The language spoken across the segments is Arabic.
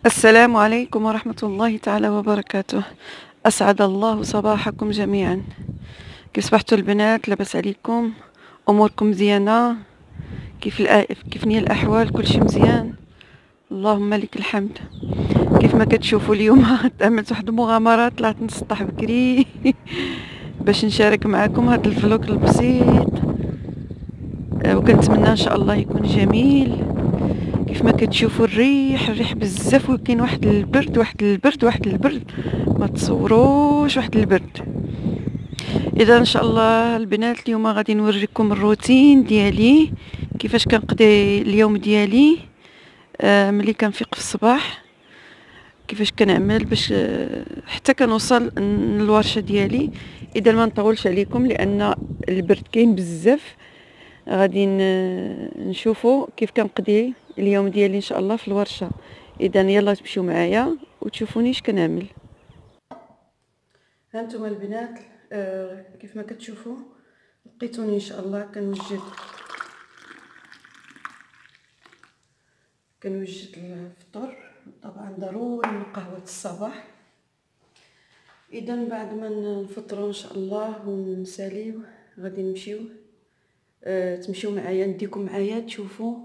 السلام عليكم ورحمة الله تعالى وبركاته. أسعد الله صباحكم جميعا. كيف صبحتوا البنات؟ لاباس عليكم؟ أموركم مزيانة؟ كيف نيا الأحوال؟ كلشي مزيان؟ اللهم لك الحمد. كيف ما كتشوفوا اليوم عملت واحد المغامرة، طلعت نسطح بكري باش نشارك معكم هذا الفلوق البسيط، وكنتمنى ان شاء الله يكون جميل. كيف ما كتشوفوا الريح بزاف، وكاين واحد البرد ما تصوروش، واحد البرد. اذا ان شاء الله البنات اليوم غادي نوريكم الروتين ديالي، كيفاش كنقضي اليوم ديالي ملي كنفيق في الصباح، كيفاش كنعمل باش حتى كنوصل للورشه ديالي. اذا ما نطولش عليكم لان البرد كاين بزاف، غادي نشوفوا كيف كنقضي اليوم ديالي ان شاء الله في الورشه. اذا يلا تمشيو معايا وتشوفوني اش كنعمل. هانتوما البنات، كيف ما كتشوفوا لقيتوني ان شاء الله كنوجد الفطور. طبعا ضروري من قهوه الصباح. اذا بعد ما نفطروا ان شاء الله ونساليو غادي نمشيو، تمشيو معايا، نديكم معايا تشوفوا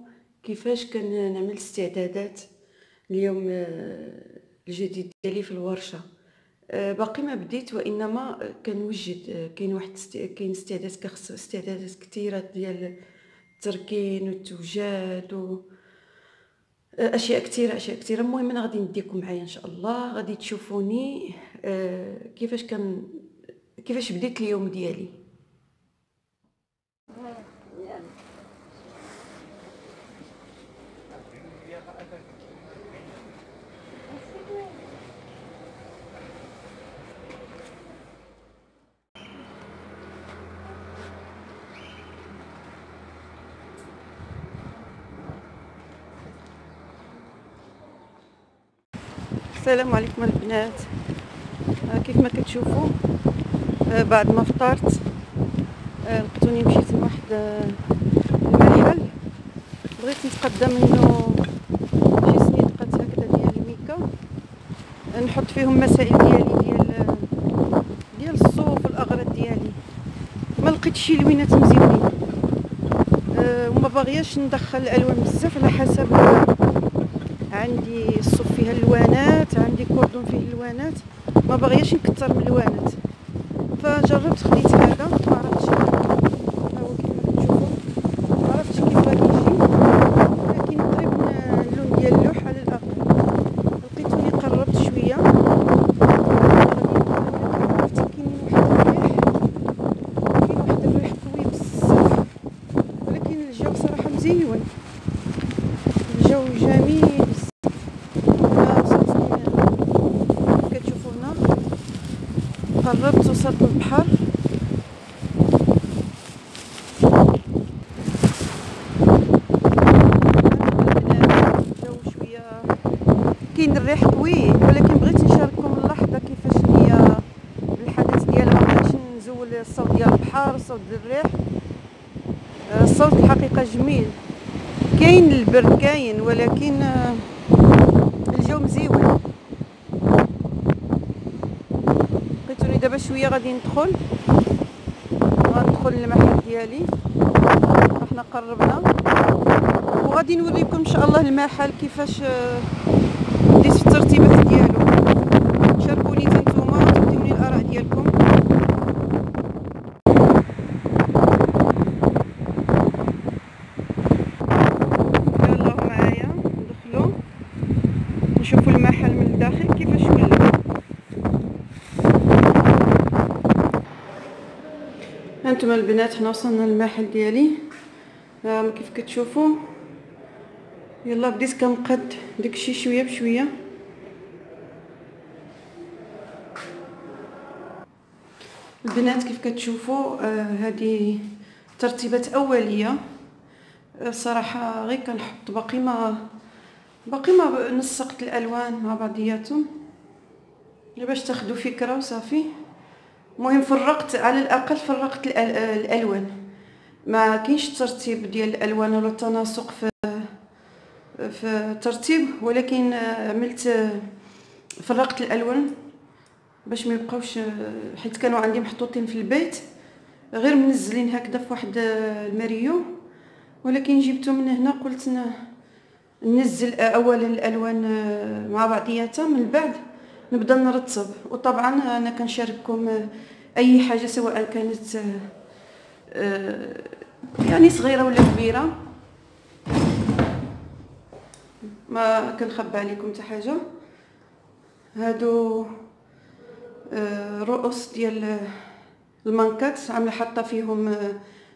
كيفاش كنعمل استعدادات اليوم الجديد ديالي في الورشه. باقي ما بديت، وانما كنوجد. كاين استعدادات كثيره ديال التركين والتوجاد و اشياء كثيره. المهم انا غادي نديكم معايا ان شاء الله، غادي تشوفوني كيفاش بديت اليوم ديالي. السلام عليكم البنات. كيف ما كتشوفوا بعد ما فطرت لقيتوني مشيت لواحد المحل، بغيت نتقدى منه شي سنيدقات هكذا ديال الميكا، نحط فيهم مسائل ديالي ديال الصوف والاغراض ديالي. ما لقيتش شي لوينات مزيونين، وما باغياش ندخل الالوان بزاف على حسب. عندي الصوف فيها الوانات، عندي كوردون فيه الوانات، ما باغياش نكثر من الوانات. فجربت خديت هذا، ما عرفتش ها هو كيف ما كتشوفوا، ما عرفتش كيف غادي يجي، ولكن قريب من اللون ديال اللوح على الاقل. لقيتوني قربت شويه، عرفتي كاين واحد الريح قوي بزاف، ولكن الجو صراحه مزيون، الجو جميل بزاف. كتشوفوا هنا قربت، وصلت للبحر. الجو شويه كاين الريح قوي، ولكن بغيت نشارككم اللحظه كيفاش هي الحدث ديالها. مابغيتش نزول الصوت ديال البحر، الصوت ديال الريح. الصوت الحقيقه جميل، كاين البرد كاين، ولكن الجو مزيون. لقيتوني دابا شويه غادي غندخل للمحل ديالي. احنا قربنا، وغادي نوريكم ان شاء الله المحل كيفاش بديت في الترتيبات ديالو. شاركوني نتوما وتعطيوني الاراء ديالكم. يلا معايا ندخلوا نشوفوا المحل من الداخل كيفاش ولا. هانتوما البنات، حنا وصلنا للمحل ديالي كيف كتشوفوا. يلا بديت كنقد داكشي شويه بشويه. البنات كيف كتشوفوا هذه ترتيبات اوليه. صراحه غير كنحط، باقي ما نسقت الالوان مع بعضياتهم باش تاخذوا فكره وصافي. المهم على الاقل فرقت الالوان، ما كاينش ترتيب ديال الالوان ولا تناسق في ترتيب، ولكن عملت فرقت الالوان باش ما يبقاوش، حيت كانوا عندي محطوطين في البيت غير منزلين هكذا في واحد الماريو، ولكن جبتهم من هنا. قلت ننزل اولا الالوان مع بعضياتها، من بعد نبدا نرتب. وطبعا انا كنشارككم اي حاجه سواء كانت يعني صغيره ولا كبيره، ما كنخبى عليكم حتى حاجه. هادو رؤوس ديال المانكات، عامله حاطه فيهم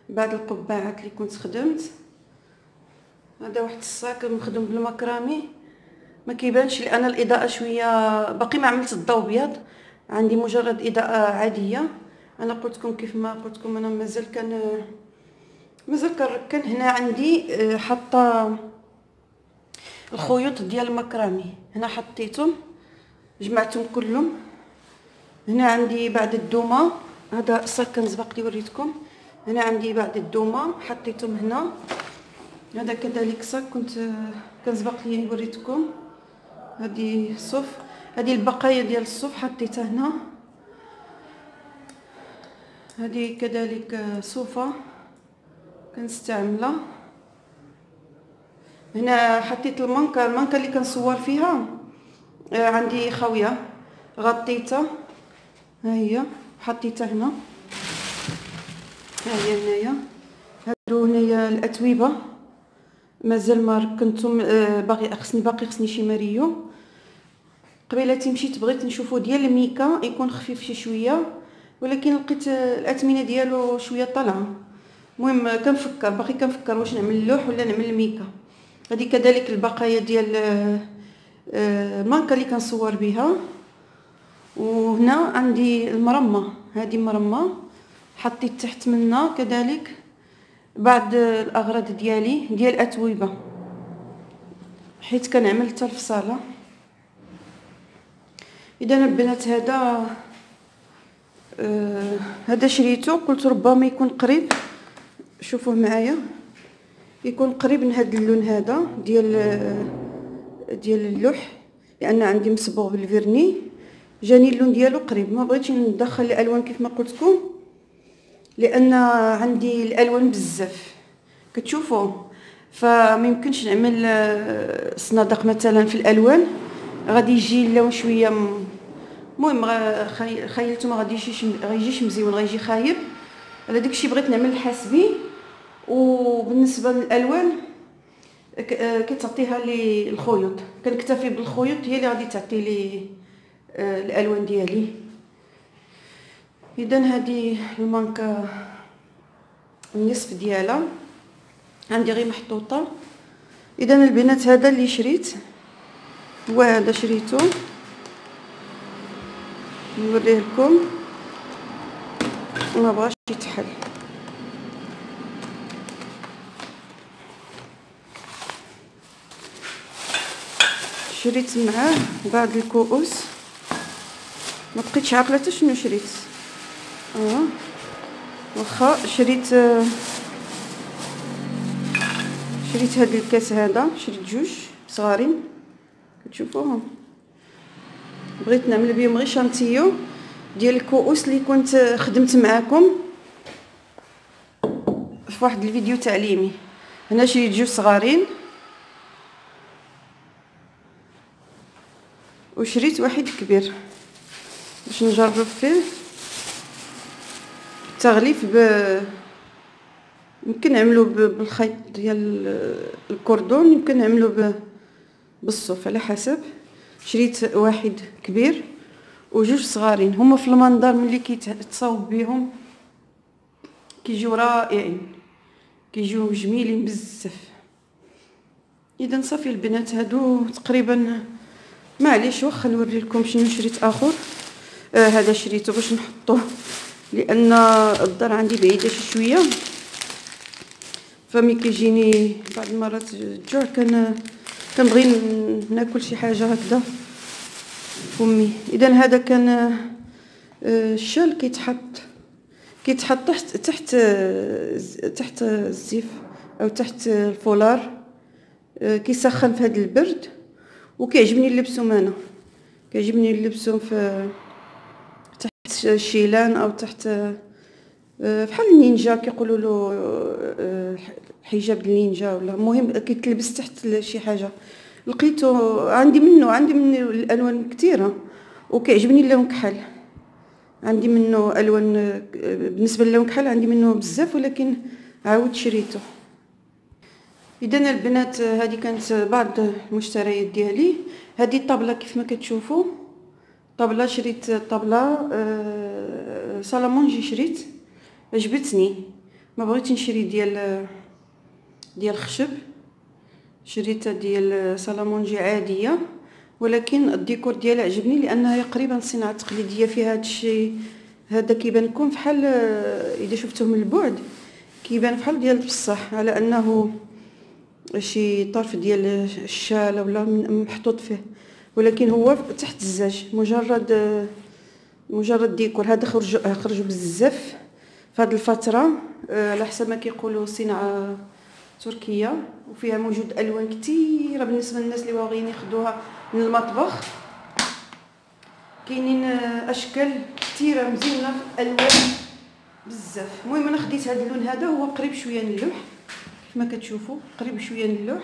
بعض القبعات اللي كنت خدمت. هذا واحد الصاك مخدوم بالمكرامي، ما كيبانش لان الاضاءه شويه باقي ما عملت الضوء ابيض، عندي مجرد اضاءه عاديه. انا قلت لكم كيف ما قلت لكم انا مازال كنركن. هنا عندي حاطه الخيوط ديال المكرامي، هنا حطيتهم جمعتهم كلهم. هنا عندي بعض الدومه، هذا الصاك كان سبق لي وريتكم. هنا عندي بعض الدومه حطيتهم هنا. هذا كذلك صاك كنت كان سبق لي وريتكم. هذه الصوف، هذه البقايا ديال الصوف حطيتها هنا. هذه كذلك صوفه كنستعملها. هنا حطيت المانكا اللي كنصور فيها، عندي خاويه غطيتها، ها هي حطيتها هنا. ها هي هنايا. هادو هنايا الاتوبه مازال ما ركنتهم، باقي خصني شي ماريو. قبيلتي مشيت بغيت نشوفو ديال الميكا يكون خفيف شي شويه، ولكن لقيت الاثمنه ديالو شويه طالعه. المهم باقي كنفكر واش نعمل اللوح ولا نعمل الميكا. هذه كذلك البقايا ديال المانكا اللي كنصور بها. وهنا عندي المرمى، هذه مرمى حطيت تحت منها كذلك بعض الاغراض ديالي ديال الاتوبه، حيت كنعمل حتى الفصاله. اذا البنات هذا شريته، قلت ربما يكون قريب، شوفوه معايا، يكون قريب من هذا اللون هذا ديال اللوح، لان عندي مصبوغ بالفيرني جاني اللون ديالو قريب. ما بغيتش ندخل الالوان كيف ما قلت لكم، لان عندي الالوان بزاف كتشوفوا، فما يمكنش نعمل صنادق مثلا في الالوان، غادي يجي اللون شويه المهم خيلته ما غيجيش مزيون، غيجي خايب. على داكشي بغيت نعمل الحاسبي. وبالنسبه للالوان كتعطيها لي الخيوط، كنكتفي بالخيوط هي اللي غادي تعطي لي الالوان ديالي. اذا هذه المانكا النصف ديالها عندي غير محطوطه. اذا البنات هذا اللي شريت، وهذا شريته نوريه لكم، ما بغاش يتحل. شريت معاه بعض الكؤوس، ما بقيتش عاقله حتى شنو شريت. واخا شريت هاد الكاس هذا، شريت جوج صغارين كتشوفوهم، بغيت نعمل بهم غير شانتيو ديال الكؤوس اللي كنت خدمت معاكم في واحد الفيديو تعليمي. هنا شريت جوج صغارين، وشريت واحد كبير باش نجرب فيه التغليف. يمكن نعملو بالخيط ديال الكردون، يمكن نعملو بالصوف على حسب. شريت واحد كبير وجوج صغارين، هما في المنظر ملي كيتصاوب بهم كيجيو رائعين، كيجيو جميلين بزاف. اذا صافي البنات، هادو تقريبا معليش. واخا نوري لكم شنو شريت اخر. هذا شريته باش نحطوه لان الدار عندي بعيده شي شويه، فمي كيجيني بعض المرات الجوع كنبغي ناكل شي حاجه هكذا فمي. اذا هذا كان الشال كيتحط تحت الزيف او تحت الفولار كيسخن في هذا البرد، وكيعجبني نلبسهم انا، كيعجبني نلبسهم في تحت الشيلان او تحت بحال النينجا كيقولوا له، حجاب النينجا، ولا المهم كيتلبس تحت شي حاجه. لقيته عندي منه الالوان كثيره، وكيعجبني اللون كحل. عندي منه الوان، بالنسبه للون كحل عندي منه بزاف، ولكن عاود شريته. اذا البنات هذه كانت بعض المشتريات ديالي. هذه الطابله كيف ما كتشوفوا، طابله شريت طابله سالامونجي، شريت عجبتني، ما بغيتش نشري ديال خشب، شريتها ديال سالامونجي عاديه، ولكن الديكور ديالها عجبني لانها قريبه للصناعه التقليديه. فيها هذا الشيء هذا كيبان لكم بحال اذا شفتوه من البعد كيبان بحال ديال بصح، على انه شي طرف ديال الشاله ولا محطوط فيه، ولكن هو تحت الزاج، مجرد ديكور. هذا خرجوا بزاف في هذه الفتره، على حسب ما كيقولوا صناعه تركيه، وفيها موجود الوان كثيره بالنسبه للناس اللي باغيين ياخذوها من المطبخ. كاينين اشكال كثيره مزينه في الالوان بزاف. المهم انا خديت هذا اللون، هذا هو قريب شويه من اللوح كيف ما كتشوفوا، قريب شويه من اللوح،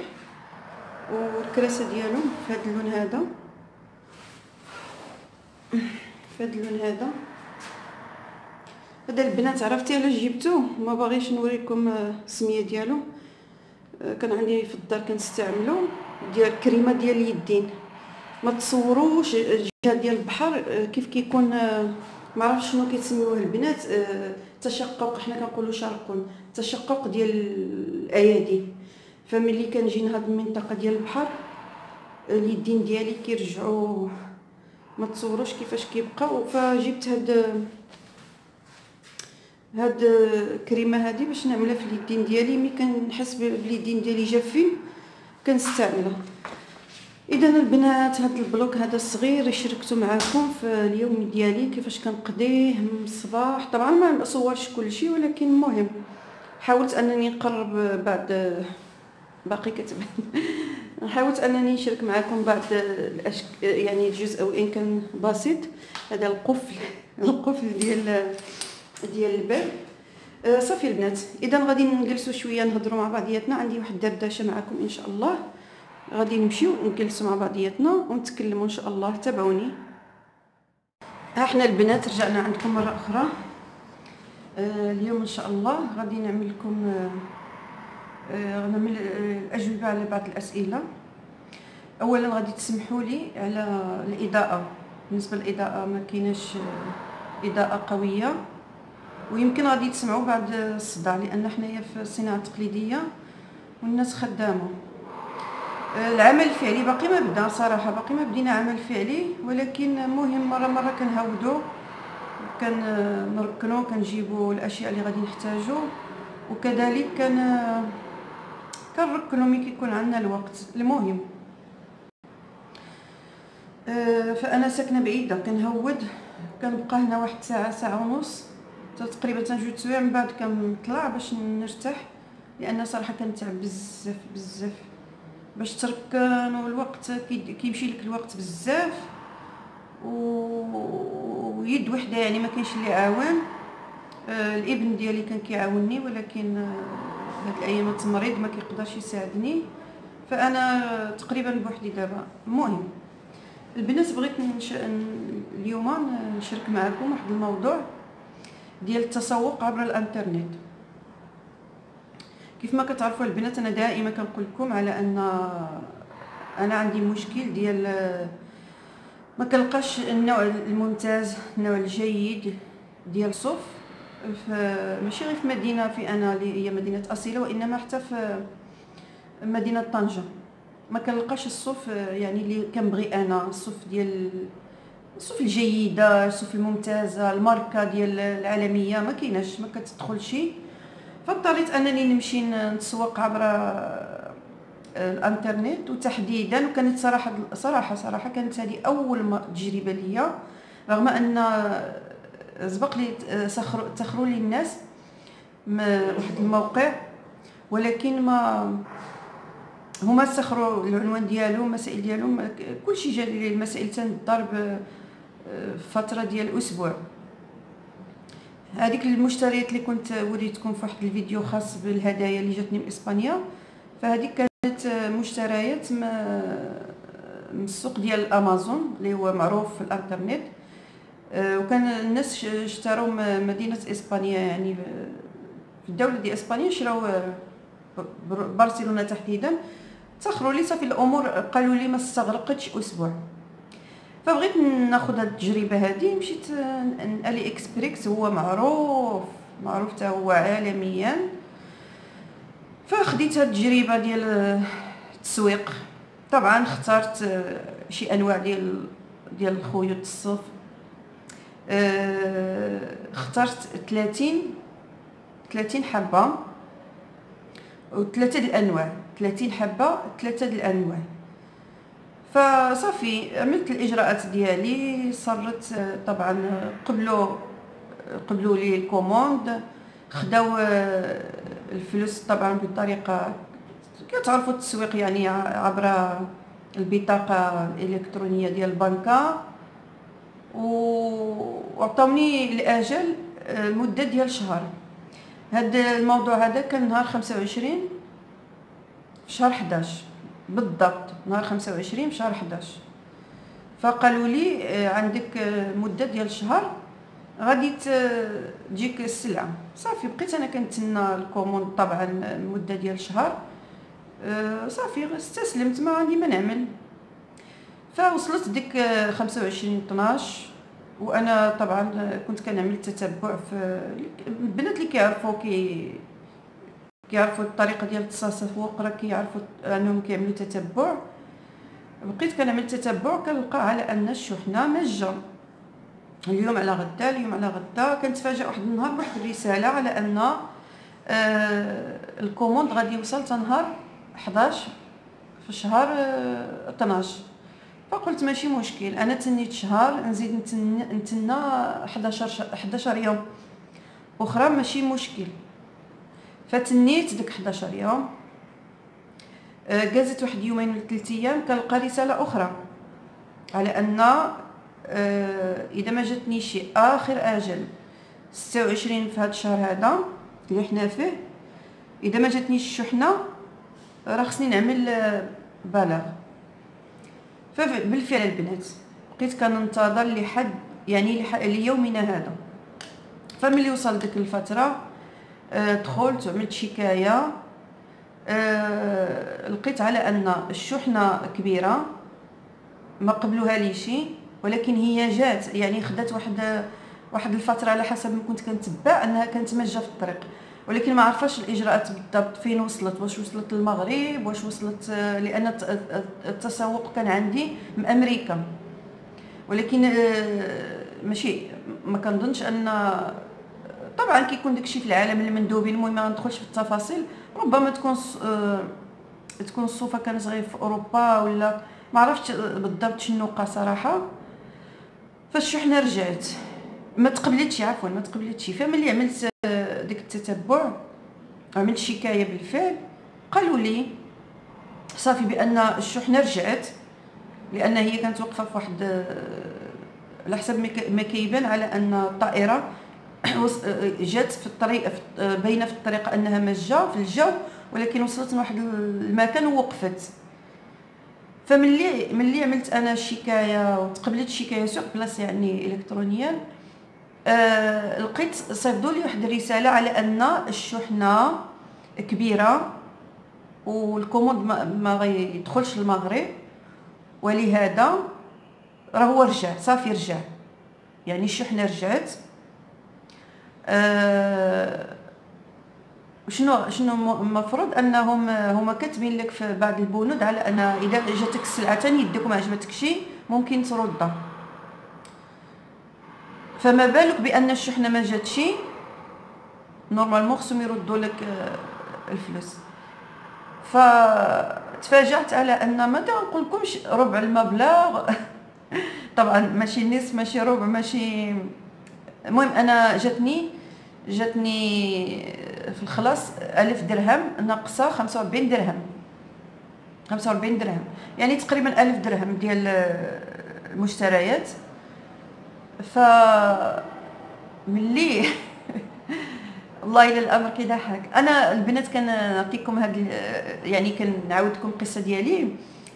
والكراسه ديالو في هذا اللون هذا، في هذا اللون هذا. هذا البنات عرفتي علاش جبتوه؟ ما باغيش نوريكم السميه ديالو. كان عندي في الدار كنستعملو ديال كريمه ديال اليدين. ما تصوروش الجهه ديال البحر كيف كيكون، ما عرفتش شنو كيتسميوه البنات، تشقق، حنا كنقولوا شرقون، تشقق ديال الايادي. فملي كنجي لهاد المنطقه ديال البحر اليدين ديالي كيرجعوا، ما تصوروش كيفاش كيبقاو. فجبت هاد الكريمه هذه باش نعملها في اليدين ديالي. ملي كنحس باليدين ديالي جافين كنستعملها. اذا البنات هاد البلوك هذا الصغير شاركته معكم في اليوم ديالي كيفاش كنقضيه من الصباح. طبعا ما صورش كل شيء، ولكن المهم حاولت انني نقرب بعد باقي كتبان حاولت انني نشارك معكم بعض يعني الجزء وان كان بسيط. هذا القفل ديال الباب. صافي البنات، اذا غادي نجلسوا شويه نهضروا مع بعضياتنا. عندي واحد الدردشه معكم ان شاء الله، غادي نمشيو نجلسوا مع بعضياتنا ونتكلموا ان شاء الله. تابعوني. احنا البنات رجعنا عندكم مره اخرى. اليوم ان شاء الله غادي نعمل لكم الاجوبه على بعض الاسئله. اولا غادي تسمحوا لي على الاضاءه. بالنسبه للاضاءه ما كايناش اضاءه قويه، ويمكن غادي تسمعوا بعض الصداع لان حنايا في الصناعه التقليديه والناس خدامه. العمل الفعلي باقي ما بدا صراحه، باقي ما بدينا عمل فعلي، ولكن مهم مره كنهودو، كنركنو، كنجيبوا الاشياء اللي غادي نحتاجو، وكذلك كنركنو ملي كيكون عندنا الوقت. المهم فانا ساكنه بعيده، كنهود، كنبقى هنا واحد ساعه ونص تقريبا، تنجوج سوايع، من بعد كنطلع باش نرتاح، لان صراحه كنتعب بزاف باش تركن، والوقت كيمشي لك الوقت بزاف، ويد وحده يعني ما كاينش اللي عاون. الابن ديالي كان كيعاونني، ولكن هاد الايامات مريض ما كيقدرش يساعدني، فانا تقريبا بوحدي دابا. المهم البنات، بغيت اليوم نشارك معكم واحد الموضوع ديال التسوق عبر الانترنت. كيف ما كتعرفوا البنات، انا دائما كنقول لكم على ان انا عندي مشكل ديال ما كنلقاش النوع الممتاز، النوع الجيد ديال الصوف، ماشي غير في مدينه في انا اللي هي مدينه اصيله، وانما حتى في مدينه طنجه. ما كنلقاش الصوف يعني اللي كنبغي انا، الصوف الجيده، الصوف الممتازه، الماركه ديال العالميه ما كايناش، ما كتدخلش. فاضطريت انني نمشي نتسوق عبر الانترنت، وتحديدا وكانت صراحه كانت هذه اول تجربه ليا، رغم ان سبق لي تخروا لي الناس واحد الموقع، ولكن ما هما سخروا العنوان ديالهم، المسائل ديالهم كلشي جا لي المسائل تنضرب فتره ديال اسبوع. هذيك المشتريات اللي كنت وريتكم في واحد الفيديو خاص بالهدايا اللي جاتني من اسبانيا، فهذيك كانت مشتريات من السوق ديال امازون اللي هو معروف في الانترنت. وكان الناس اشتراو مدينه اسبانيا، يعني في الدوله ديال اسبانيا شراو برشلونه تحديدا. تاخروا لي صافي الامور، قالوا لي ما استغرقتش اسبوع. فبغيت ناخذ هذه التجربه هذه، مشيت الي اكسبريس، هو معروف حتى هو عالميا. فخديت هذه التجربه ديال التسويق. طبعا اخترت شي انواع ديال الخيوط الصوف. اخترت 30 حبه وثلاثه الانواع، 30 حبه ثلاثه الانواع. فصافي عملت الاجراءات ديالي، صرت طبعا قبلوا لي الكوموند، خداو الفلوس طبعا بطريقه كتعرفوا التسويق، يعني عبر البطاقه الالكترونيه ديال البنكه، وعطاوني الاجل مده ديال شهر. هذا الموضوع هذا كان نهار 25 في شهر 11 بالضبط، نهار 25 في شهر 11. فقالوا لي عندك مده ديال شهر غادي تجيك السلعه. صافي بقيت انا كنتسنى الكوموند طبعا المده ديال شهر. صافي استسلمت، ما عندي ما نعمل. فوصلت ديك 25/12، وانا طبعا كنت كنعمل تتبع في البنات اللي كيعرفوا الطريقه ديال التسوق، راه كيعرفوا انهم كيعملوا تتبع. بقيت كنعمل تتبع، كنلقى على ان الشحنه مجه اليوم على غدا، اليوم على غدا. كنتفاجئ واحد النهار بواحد الرساله على ان الكوموند غادي يوصل نهار 11 في شهر 12. فقلت ماشي مشكل، انا تنيت شهر، نزيد نتنى 11 يوم اخرى، ماشي مشكل. فتنيت ديك 11 يوم. جازت واحد يومين ولا 3 ايام، كنلقى رساله اخرى على ان اذا ما جاتنيش اخر اجل 26 في هذا الشهر هذا اللي حنا فيه، اذا ما جاتنيش الشحنه راه خصني نعمل بلاغ. فبالفعل البنات بقيت كننتظر لحد يعني ليومنا هذا. فملي وصل ديك الفتره دخلت وعملت شكايه. لقيت على ان الشحنه كبيره، ما قبلوها لي شيء، ولكن هي جات، يعني خدات واحد الفتره على حسب ما كنت كنتبع انها كانت مجه في الطريق، ولكن ما عرفاش الاجراءات بالضبط فين وصلت، واش وصلت للمغرب، واش وصلت، لان التسوق كان عندي من امريكا. ولكن ماشي، ما كنظنش ان، طبعا كيكون داكشي في العالم المندوبين. المهم ما ندخلش في التفاصيل، ربما تكون الصوفه كانت غير في اوروبا، ولا ما عرفتش بالضبط شنو وقع صراحه. فالشحنه رجعت، ما تقبلتش. فملي عملت ديك التتبع، عملت شكايه بالفعل، قالوا لي صافي بان الشحنه رجعت، لان هي كانت واقفه في واحد، على حسب ما كيبان على ان الطائره جات في الطريق، باينه في الطريق انها مجه في الجو، ولكن وصلت لواحد المكان ووقفت. فملي عملت انا الشكايه وتقبلت الشكايه سوق بلاص يعني الكترونيا، لقيت صيفطوا لي واحد الرساله على ان الشحنه كبيره والكوموند ما غيدخلش المغرب، ولهذا راه هو رجع. صافي رجع، يعني الشحنه رجعت. شنو المفروض انهم هما كاتبين لك في بعض البنود على ان اذا جاتك السلعه ثاني يدك وما عجبتكش ممكن تردها. فما بالك بان الشحنه ما جاتش، نورمالمون خصهم يردوا لك الفلوس. فتفاجأت على ان ما نقول لكمش ربع المبلغ طبعا ماشي نصف، ماشي ربع، ماشي، المهم انا جاتني في الخلاص 1000 درهم ناقصه 45 درهم. 45 درهم، يعني تقريبا 1000 درهم ديال المشتريات. ف ملي والله الا الامر كيضحك. انا البنات كنعطيكم هاد يعني كنعاود لكم القصه ديالي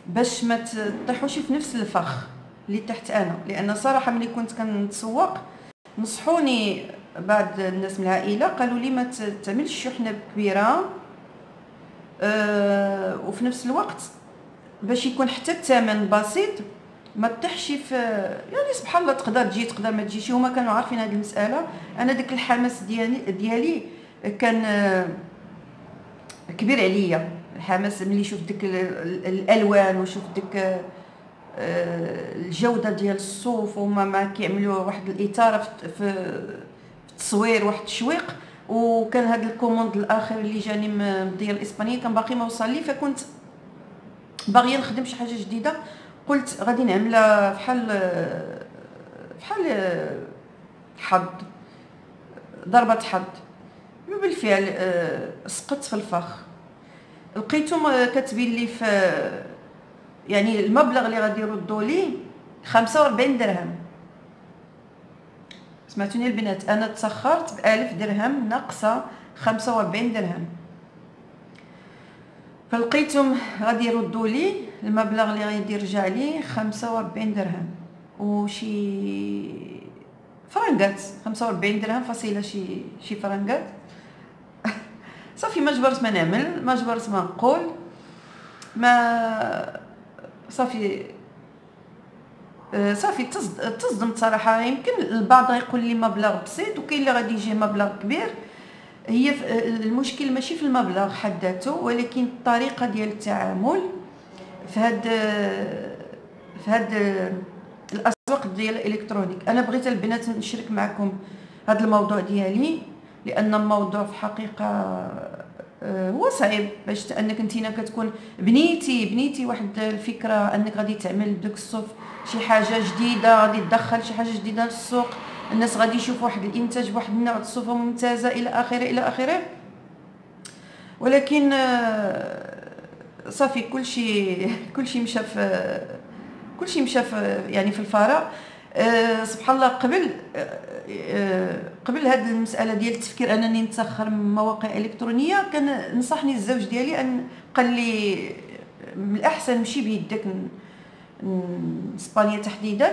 باش ما تطيحوش في نفس الفخ اللي تحت انا، لان صراحه ملي كنت كنتسوق نصحوني بعض الناس من العائله، قالوا لي ما تعملش شحنه كبيره، وفي نفس الوقت باش يكون حتى الثمن بسيط ما تطيحش في، يعني سبحان الله تقدر تجي تقدر ما تجيش. هما كانوا عارفين هذه المساله. انا داك الحماس ديالي كان كبير عليا، الحماس ملي شفت ديك الالوان وشفت ديك الجوده ديال الصوف، وهما ما كيعملوا واحد الاثاره في التصوير، واحد التشويق. وكان هذا الكوموند الاخر اللي جاني من ديال الاسبانيه كان باقي ما وصل لي، فكنت باغيه نخدم شي حاجه جديده. قلت غادي نعملها بحال حظ، ضربه حظ. وبالفعل سقطت في الفخ. لقيتهم كاتبين لي في يعني المبلغ اللي غادي يردوا لي 45 درهم. سمعتوني البنات، انا تسخرت ب1000 درهم ناقصه 45 درهم. فلقيتهم غادي يردوا لي المبلغ اللي غادي يرجع لي 45 درهم وشي فرنقات، 45 درهم فاصله شي فرنقات. صافي ما جبرت ما نعمل، ما جبرت ما نقول، ما صافي تصدمت صراحه. يمكن البعض يقول لي مبلغ بسيط، وكاين اللي غادي يجي مبلغ كبير. هي المشكل ماشي في المبلغ حد ذاته، ولكن الطريقه ديال التعامل في هاد الاسواق ديال الالكترونيك. انا بغيت البنات نشارك معكم هذا الموضوع ديالي، لان الموضوع في حقيقه هو صعيب. باش انك انتينا كتكون بنيتي واحد الفكره انك غادي تعمل بداك الصوف شي حاجه جديده، غادي تدخل شي حاجه جديده للسوق، الناس غادي يشوفوا واحد الانتاج بواحد النوع الصوفه ممتازه الى اخره الى اخره. ولكن صافي كلشي مشى في يعني في الفراغ. سبحان الله. قبل هذه المساله ديال التفكير انني نتسخر من مواقع الكترونيه، كان نصحني الزوج ديالي ان قال لي من الاحسن مشي بيدك اسبانيا تحديدا.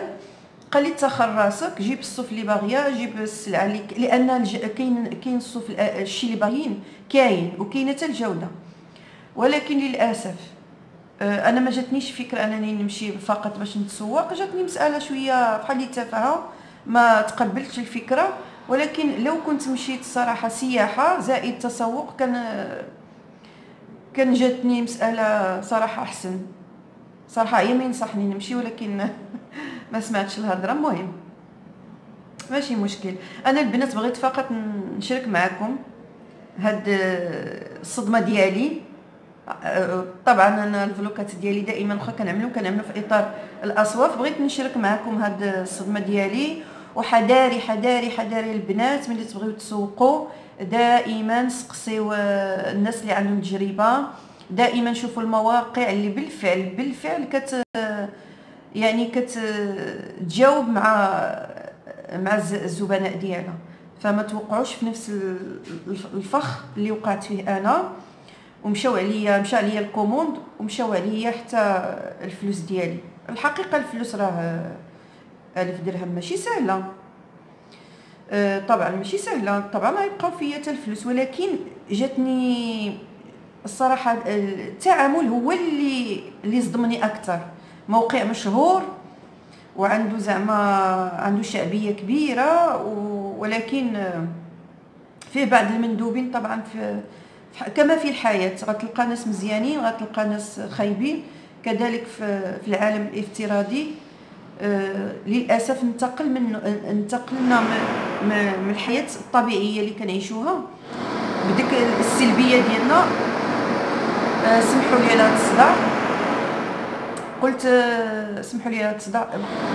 قال لي تسخر راسك، جيب الصوف اللي باغيه، جيب السلعه اللي لان كاين الصوف الشيء اللي باغيين كاين، وكاينه حتى الجوده. ولكن للاسف انا ما جاتنيش فكره انني نمشي فقط باش نتسوق، جاتني مساله شويه بحال اللي تافهه، ما تقبلتش الفكره. ولكن لو كنت مشيت الصراحه سياحه زائد تسوق كان جاتني مساله صراحه احسن. صراحه يمين نصحني نمشي، ولكن ما سمعتش الهضره. المهم ماشي مشكل. انا البنات بغيت فقط نشارك معكم هاد الصدمه ديالي. طبعا انا الفلوقات ديالي دائما واخا كنعملو في اطار الاصواف. بغيت نشارك معكم هاد الصدمه ديالي. وحذاري البنات ملي تبغيو تسوقوا، دائما سقسيو الناس اللي عندهم تجربه، دائما شوفوا المواقع اللي بالفعل كتجاوب مع الزبناء ديالها. فما توقعوش في نفس الفخ اللي وقعت فيه انا، مشى عليا الكوموند، ومشاو عليا حتى الفلوس ديالي. الحقيقه الفلوس راه 1000 درهم ماشي سهله. طبعا ماشي سهله، طبعا غيبقاو فيا حتى الفلوس. ولكن جاتني الصراحه التعامل هو اللي صدمني اكثر. موقع مشهور وعنده عنده شعبيه كبيره، ولكن فيه بعض المندوبين. طبعا كما في الحياه غتلقى ناس مزيانين وغتلقى ناس خايبين، كذلك في العالم الافتراضي. للاسف انتقلنا من الحياه الطبيعيه اللي كنعيشوها بديك السلبيه ديالنا. سمحوا لي على الصداع، قلت سمحوا لي على الصداع.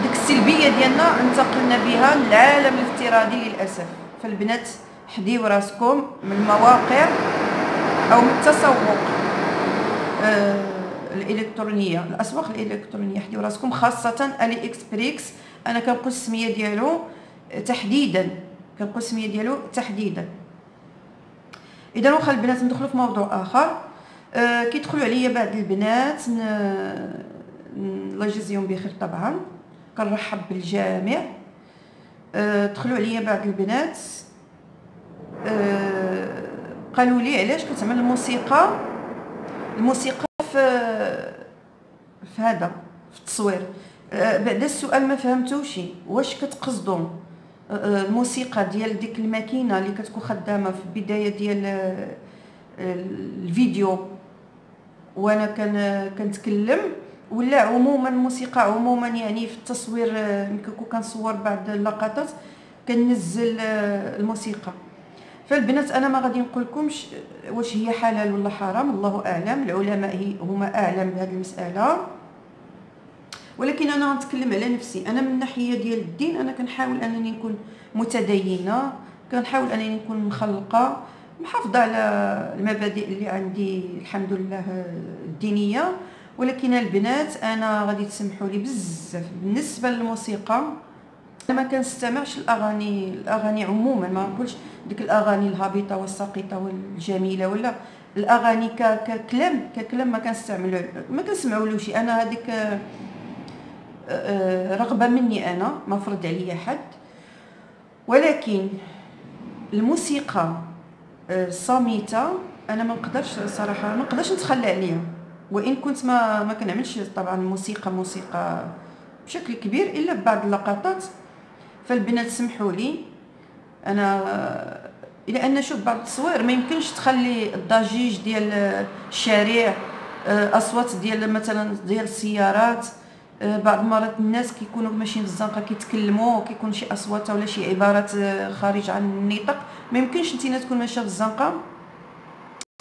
ديك السلبيه ديالنا انتقلنا بها للعالم الافتراضي للاسف. فالبنات حديو راسكم من المواقع او من التسوق. الالكترونيه، الاسواق الالكترونيه، حديو راسكم خاصه الي اكسبريكس. انا كنقول السميه ديالو تحديدا، كنقول السميه ديالو تحديدا. اذا واخا البنات ندخلوا في موضوع اخر. كيدخلوا عليا بعض البنات، الله يجزيهم بخير طبعا، كنرحب بالجميع. دخلوا عليا بعض البنات قالوا لي علاش كتعمل الموسيقى في هذا، في التصوير. بعد السؤال ما فهمتوش واش كتقصدوا الموسيقى ديال ديك الماكينه اللي كتكون خدامه في البدايه ديال الفيديو وانا كنتكلم، ولا عموما الموسيقى عموما، يعني في التصوير ملي كنصور بعض اللقطات كننزل الموسيقى. فالبنات انا ما غادي نقول لكمش واش هي حلال ولا حرام، الله اعلم، العلماء هما اعلم بهذه المساله، ولكن انا غنتكلم على نفسي. انا من الناحيه ديال الدين انا كنحاول انني نكون متدينه، كنحاول انني نكون مخلقه، محافظه على المبادئ اللي عندي الحمد لله الدينيه. ولكن البنات انا غادي تسمحوا لي بزاف بالنسبه للموسيقى، انا ما كنستمعش الاغاني عموما، ما نقولش ديك الاغاني الهابطه والساقطه والجميله، ولا الاغاني ككلام ما كنسمعولوش. انا هذيك رغبه مني، انا ما فرض عليا حد. ولكن الموسيقى الصامته انا ما نقدرش صراحه، ما نقدرش نتخلى عليها، وان كنت ما كنعملش طبعا موسيقى بشكل كبير الا ببعض اللقطات. فالبنات سمحوا لي انا، الى ان شوف بعض التصوير ما يمكنش تخلي الضجيج ديال الشارع، اصوات ديال مثلا ديال السيارات، بعض المرات الناس كيكونوا ماشيين في الزنقه كيتكلموا، كيكون شي اصوات ولا شي عبارات خارج عن النطاق. ما يمكنش انت تكون ماشيه في الزنقه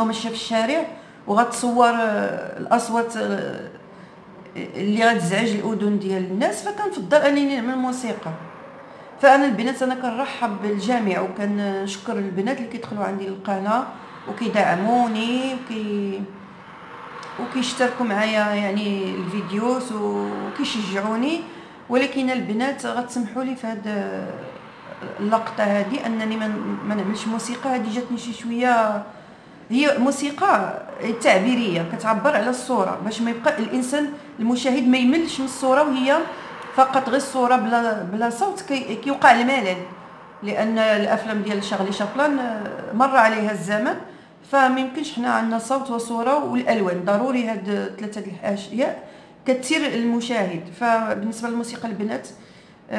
او ماشيه في الشارع وغتصور الاصوات اللي غتزعج الاذن ديال الناس. فكنفضل انني نعمل موسيقى. فانا البنات انا كنرحب بالجميع، وكنشكر البنات اللي كيدخلوا عندي للقناه وكيدعموني وكيشتركوا معايا يعني الفيديوز وكيشجعوني. ولكن البنات غتسمحوا لي في هذه اللقطه هذه انني ما نعملش موسيقى. هذه جاتني شي شويه، هي موسيقى تعبيريه كتعبر على الصوره، باش ما يبقى الانسان المشاهد ما يملش من الصوره وهي فقط غير الصوره بلا صوت. كيوقع الملل، لان الافلام ديال شارلي شابلان مر عليها الزمن، فما يمكنش حنا عندنا صوت وصوره والالوان، ضروري هاد ثلاثه الاشياء كتثير المشاهد. فبالنسبه للموسيقى البنات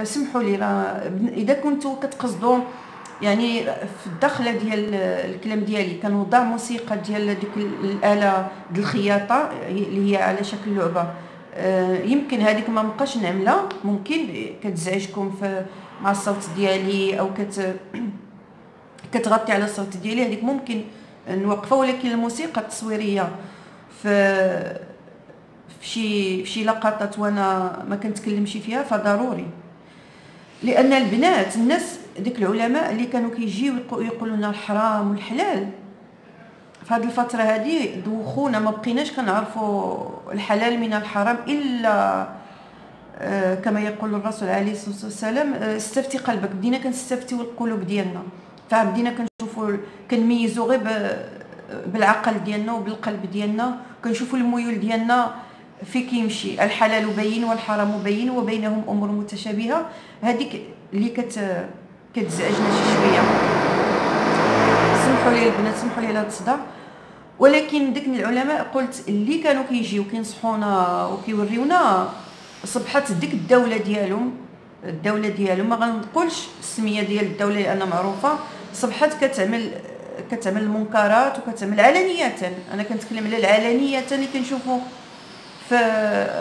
سمحوا لي، اذا كنتوا كتقصدوا يعني في الدخله ديال الكلام ديالي كنوضع موسيقى ديال ديك الاله ديال الخياطه اللي هي على شكل لعبه، يمكن هذيك ما نبقاش نعملها، ممكن كتزعجكم مع الصوت ديالي او كتغطي على الصوت ديالي، هذيك ممكن نوقفها. ولكن الموسيقى التصويريه في شي لقطات وانا ما كنتكلمش فيها فضروري، لان البنات الناس ديك العلماء اللي كانوا كيجيو يقولوا لنا الحرام والحلال في هذه الفتره هذه دوخونا، ما بقيناش كنعرفوا الحلال من الحرام الا كما يقول الرسول عليه الصلاه والسلام استفتي قلبك. بدينا كنستفتيو القلوب ديالنا، فبدينا كنشوفوا كنميزوا غير بالعقل ديالنا وبالقلب ديالنا، كنشوفوا الميول ديالنا في كيمشي. الحلال بين والحرام بين وبينهم امور متشابهه. هذيك اللي كتزعجنا شي شويه. سمحوا لي البنات، سمحوا لي على هذا الصداع. ولكن ديك العلماء قلت اللي كانوا كيجيو كينصحونا وكيوريونا صبحت ديك الدوله ديالهم ما غنقولش السميه ديال الدوله لانها معروفه، صبحت كتعمل المنكرات وكتعمل علانيه. انا كنتكلم على العلانيه اللي كنشوفوا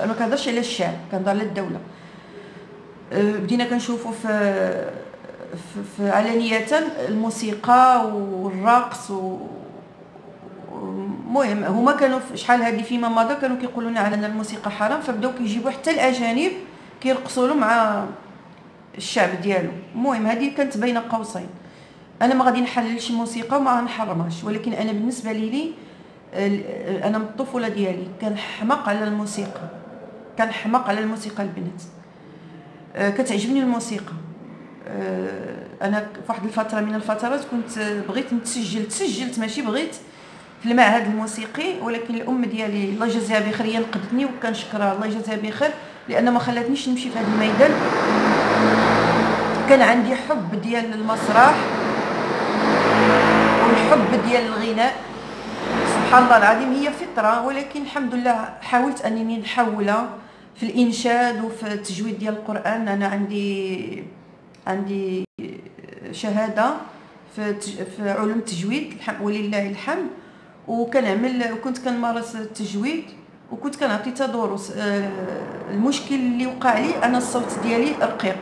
ما كنهضرش على الشعب، كنهضر على الدوله. بدينا كنشوفوا في علانيه الموسيقى والرقص المهم هما كانوا في شحال هذه فيما مضى كانوا كيقولوا لنا على ان الموسيقى حرام، فبداو كيجيبوا حتى الاجانب كيرقصوا له مع الشعب ديالو. المهم هذه كانت بين قوسين. انا ما غادي نحللش الموسيقى وما غنحرمهاش، ولكن انا بالنسبه لي انا من الطفوله ديالي كنحماق على الموسيقى، كنحماق على الموسيقى البنات. كتعجبني الموسيقى. انا في واحد الفتره من الفترات كنت بغيت تسجلت ماشي بغيت في المعهد الموسيقي، ولكن الام ديالي الله يجازيها بخير هي نقدتني وكنشكرها الله يجازيها بخير، لان ما خلاتنيش نمشي في هذا الميدان. كان عندي حب ديال المسرح والحب ديال الغناء، سبحان الله العظيم هي فطره، ولكن الحمد لله حاولت انني نحولها في الانشاد وفي التجويد ديال القران. انا عندي شهاده في علوم التجويد ولله الحمد، وكنت كنمارس التجويد وكنت كنعطي تدرس. المشكل اللي وقع لي انا الصوت ديالي رقيق،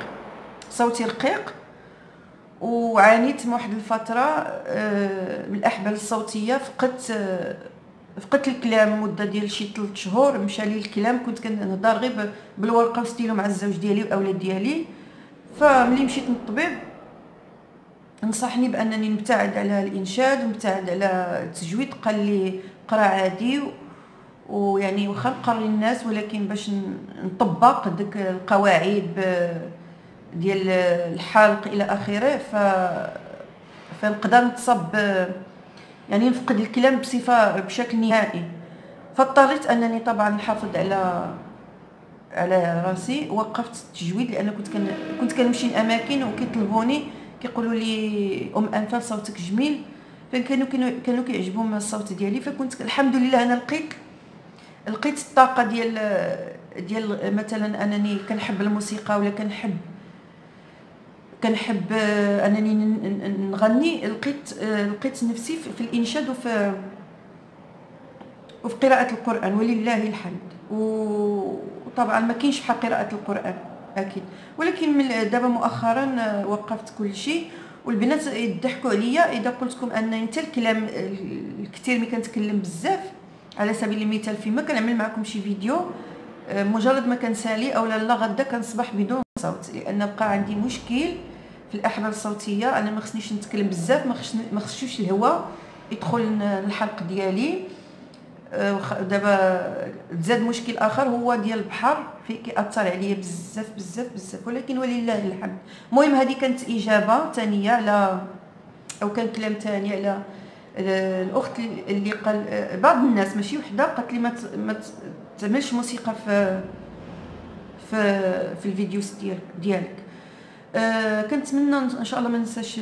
صوتي رقيق، وعانيت من واحد الفتره من الاحبال الصوتيه. فقدت الكلام مده ديال شي 3 شهور، مشى لي الكلام، كنت كنهضر غير بالورقه وستيلو مع الزوج ديالي والاولاد ديالي. فملي مشيت للطبيب نصحني بانني نبتعد على الانشاد ونبتعد على التجويد، قال لي قرا عادي، ويعني واخا نقري الناس ولكن باش نطبق ديك القواعد ديال الحلق الى اخره فنقدر نتصب، يعني نفقد الكلام بشكل نهائي. فاضطريت انني طبعا نحافظ على راسي، وقفت التجويد لان كنت كنمشي لاماكن وكيطلبوني كيقولوا لي انفال صوتك جميل، فكانوا كيعجبهم الصوت ديالي. فكنت الحمد لله انا لقيت الطاقه ديال مثلا انني كنحب الموسيقى ولا كنحب انني نغني. لقيت نفسي في الانشاد وفي قراءه القران ولله الحمد. وطبعا ما كاينش بحال قراءه القران اكيد، ولكن من دابا مؤخرا وقفت كل شيء. والبنات يضحكوا عليا اذا قلت لكم ان انت الكلام الكثير ملي كنتكلم بزاف. على سبيل المثال فيما كنعمل معكم شي فيديو، مجرد ما كنسالي او لا غدا كنصبح بدون صوت، لان بقى عندي مشكل في الاحبال الصوتيه. انا ما خصنيش نتكلم بزاف، ما خصوش الهواء يدخل الحلق ديالي. دابا تزاد مشكل اخر هو ديال البحر، فيه كيأثر عليا بزاف بزاف بزاف، ولكن ولله الحمد. المهم هذه كانت اجابه ثانيه على او كان كلام ثاني على الاخت اللي قال بعض الناس ماشي وحده قالت لي ما تعملش موسيقى في الفيديوز ديالك. كنتمنى ان شاء الله ما ننساش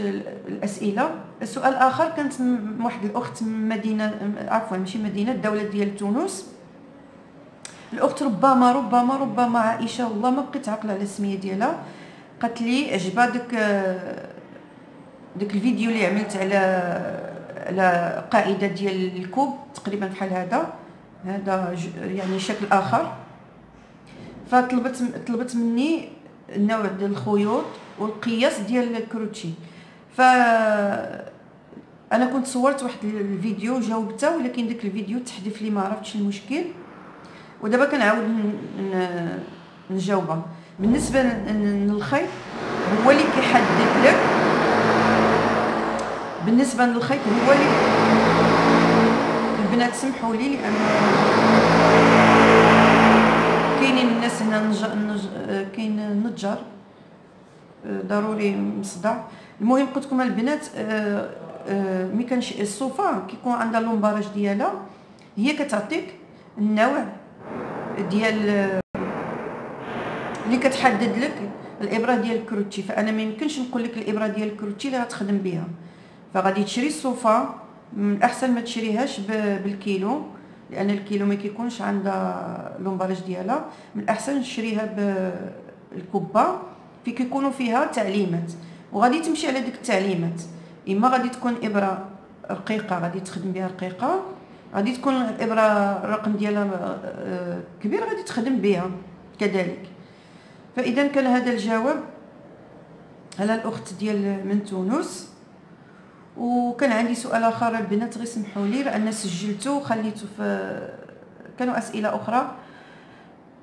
الاسئله. السؤال الاخر كانت واحد الاخت من مدينه، عفوا ماشي مدينه، الدوله ديال تونس. الاخت ربما عائشه، والله ما بقيت عاقله على السميه ديالها. قالت لي عجبها داك الفيديو اللي عملت على قاعده ديال الكوب تقريبا بحال هذا يعني شكل اخر. طلبت مني النوع ديال الخيوط والقياس ديال الكروتشي. انا كنت صورت واحد الفيديو جاوبته، ولكن داك الفيديو تحذف لي، ما عرفتش المشكل، ودابا كنعاود نجاوبها. بالنسبه للخيط هو اللي كيحدد لك، بالنسبه للخيط هو اللي البنات سمحوا لي لان كاينين الناس هنا كاين نجار ضروري مصدع. المهم قلت لكم البنات ملي كانش الصوفه كيكون عندها لومباراج ديالها، هي كتعطيك النوع ديال اللي كتحدد لك الابره ديال الكروتشي. فانا ما يمكنش نقول لك الابره ديال الكروتشي اللي غتخدم بها، فغادي تشري الصوفه. من الاحسن ما تشريهاش بالكيلو، لان الكيلو ما كيكونش عندها لومباراج ديالها. من الاحسن نشريها بالكبه في كيكونوا فيها تعليمات، وغادي تمشي على ديك التعليمات. اما غادي تكون ابره رقيقه غادي تخدم بها رقيقه، غادي تكون الابره الرقم ديالها كبير غادي تخدم بها كذلك. فاذا كان هذا الجواب على الاخت ديال من تونس. وكان عندي سؤال اخر البنات غير سمحوا لي لان سجلته وخليته كانوا اسئله اخرى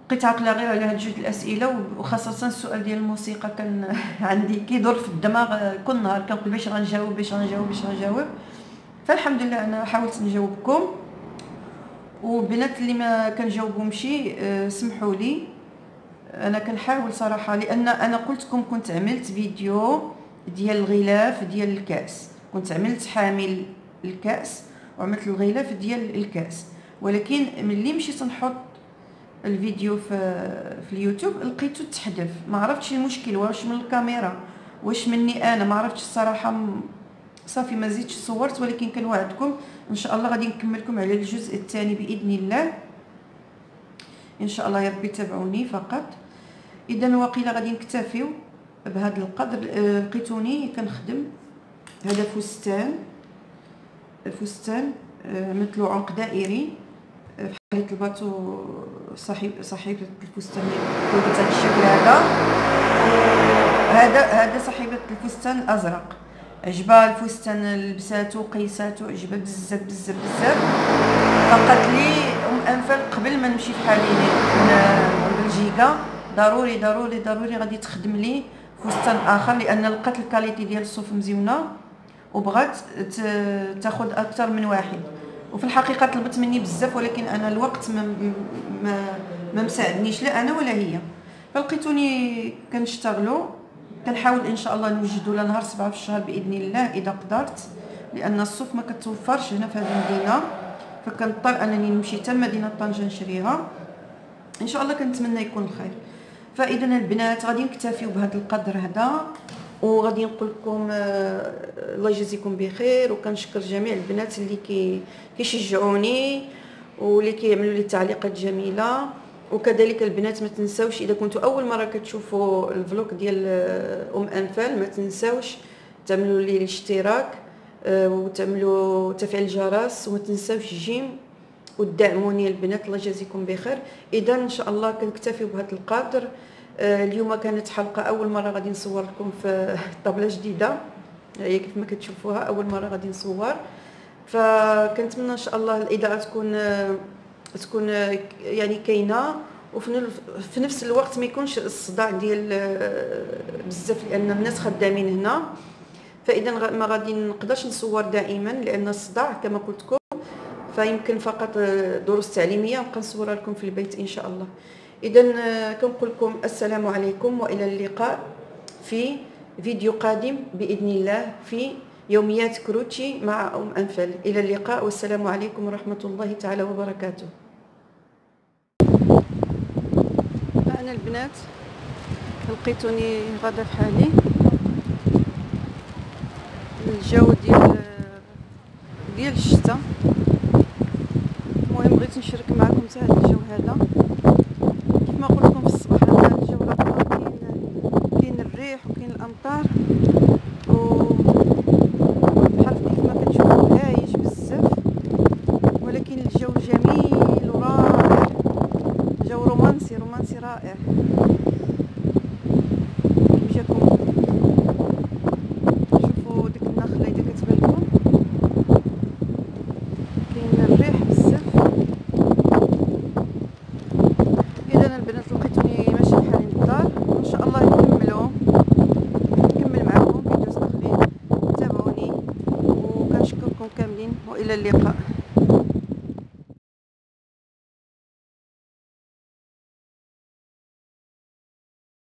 بقيت عاقله غير على هاد جوج الاسئله، وخاصه السؤال ديال الموسيقى كان عندي كيدور في الدماغ كل نهار، كنقول باش غنجاوب. فالحمد لله انا حاولت نجاوبكم. وبنات اللي ما كنجاوبهمش سمحوا لي. انا كنحاول صراحه، لان انا قلت لكم كنت عملت فيديو ديال الغلاف ديال الكاس، كنت عملت حامل الكاس وعملت الغلاف ديال الكاس، ولكن ملي مشيت نحط الفيديو في اليوتيوب لقيته تحذف. ما عرفتش المشكل، واش من الكاميرا واش مني انا، ما عرفتش الصراحه. صافي ما زيدش صورت، ولكن كنوعدكم ان شاء الله غادي نكملكم على الجزء الثاني باذن الله ان شاء الله. يا ربي تابعوني فقط. اذا واقيلا غادي نكتفيو بهذا القدر. لقيتوني كنخدم هذا فستان مثل عنق دائري بحال الباطو. صاحبه الفستان كنت بهذا الشكل هذا صاحبه الفستان الازرق. عجبها الفستان، لبساتو قيساتو، عجبها بزاف بزاف بزاف. فقالت لي انفال قبل ما نمشي في حالي من بلجيكا ضروري ضروري ضروري غادي تخدم لي فستان اخر، لان لقات الكاليتي ديال الصوف مزيونه وبغات تاخذ اكثر من واحد. وفي الحقيقه طلبت مني بزاف، ولكن انا الوقت ما مساعدنيش لا انا ولا هي. فلقيتوني كنشتغلوا، كنحاول ان شاء الله نوجدوا لها نهار 7 في الشهر باذن الله اذا قدرت، لان الصوف ما كتوفرش هنا في هذه المدينه، فكنضطر انني نمشي حتى مدينه طنجه نشريها. ان شاء الله كنتمنى يكون الخير. فاذا البنات غادي نكتفيو بهذا القدر هذا، وغادي نقول لكم الله يجزيكم بخير. وكنشكر جميع البنات اللي كيشجعوني واللي كيعملوا لي تعليقات جميله. وكذلك البنات ما تنساوش اذا كنتوا اول مره كتشوفوا الفلوق ديال انفال، ما تنساوش تعملوا لي الاشتراك وتعملوا تفعيل الجرس، وما تنساوش الجيم وتدعموني البنات. الله يجازيكم بخير. اذا ان شاء الله كنكتفي بهذا القدر. اليوم كانت حلقه اول مره غادي نصور لكم في طابله جديده، هي كيف ما كتشوفوها اول مره غادي نصور. فكنتمنى ان شاء الله الاضاءه تكون يعني كاينه، وفي نفس الوقت ما يكونش الصداع ديال بزاف، لان الناس خدامين هنا. فاذا ما غادي نقدرش نصور دائما لان الصداع كما قلت لكم، فيمكن فقط دروس تعليميه نبقى نصورها لكم في البيت ان شاء الله. اذا كنقول لكم السلام عليكم والى اللقاء في فيديو قادم باذن الله في يوميات كروتشي مع انفال. الى اللقاء والسلام عليكم ورحمه الله تعالى وبركاته. انا البنات لقيتوني غاده في حالي. الجو ديال الشتاء. المهم بغيت نشارك معكم حتى هذا الجو هذا. كيف ما قلت لكم في الصباح هذا الجو راه كاين الريح وكاين الامطار، بحال كيف ما كتشوفوا هايج بزاف، ولكن الجو جميل ورائع، جو رومانسي رائع. جاكم شوفوا ديك النخله اذا كتبان لكم، كاين الريح بزاف. اذا البنات لقيتوني ماشي بحالي للدار، وان شاء الله نكمل معكم فيديوز اخرين. تابعوني وكنشكركم كاملين والى اللقاء.